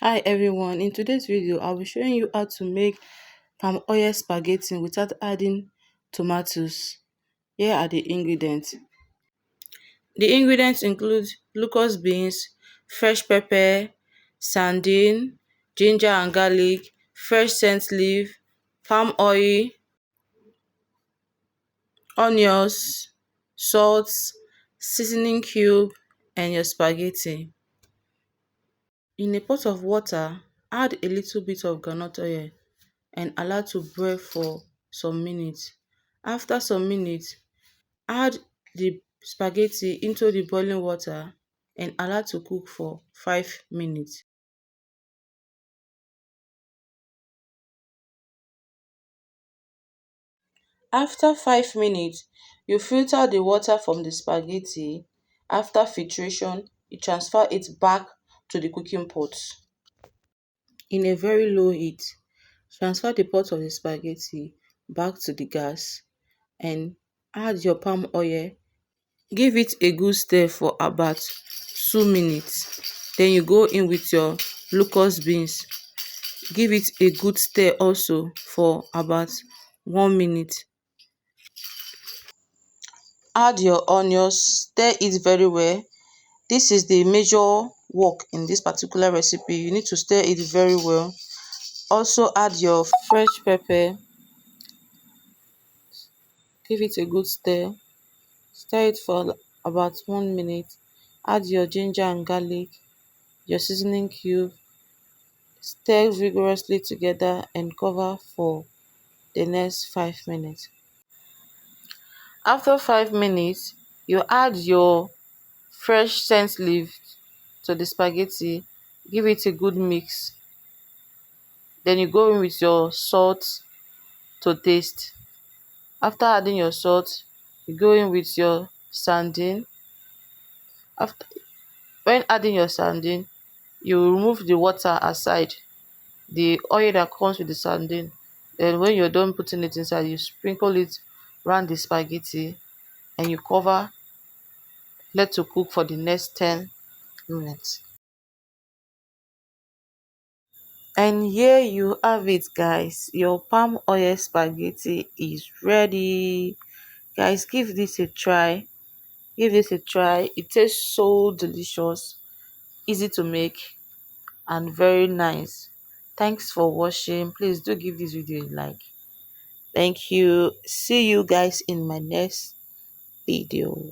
Hi everyone, in today's video I'll be showing you how to make palm oil spaghetti without adding tomatoes. Here are the ingredients. The ingredients include locust beans, fresh pepper, sardine, ginger and garlic, fresh scent leaf, palm oil, onions, salt, seasoning cube and your spaghetti. In a pot of water, add a little bit of groundnut oil and allow to boil for some minutes. After some minutes, add the spaghetti into the boiling water and allow to cook for 5 minutes. After 5 minutes, you filter the water from the spaghetti. After filtration, you transfer it back to the cooking pot. In a very low heat, transfer the pot of the spaghetti back to the gas and add your palm oil. Give it a good stir for about 2 minutes. Then you go in with your locust beans. Give it a good stir also for about 1 minute. Add your onions, stir it very well. This is the major work in this particular recipe. You need to stir it very well. Also add your fresh pepper. Give it a good stir. Stir it for about 1 minute. Add your ginger and garlic, your seasoning cube. Stir vigorously together and cover for the next 5 minutes. After 5 minutes, you add your fresh scent leaf to the spaghetti. Give it a good mix. Then you go in with your salt to taste. After adding your salt, you go in with your sardine. After when adding your sardine, you remove the water aside, the oil that comes with the sardine. Then when you're done putting it inside, you sprinkle it around the spaghetti and you cover, let to cook for the next 10 minutes. And here you have it, guys. Your palm oil spaghetti is ready. Guys, give this a try. Give this a try. It tastes so delicious, easy to make and very nice. Thanks for watching. Please do give this video a like. Thank you. See you guys in my next video.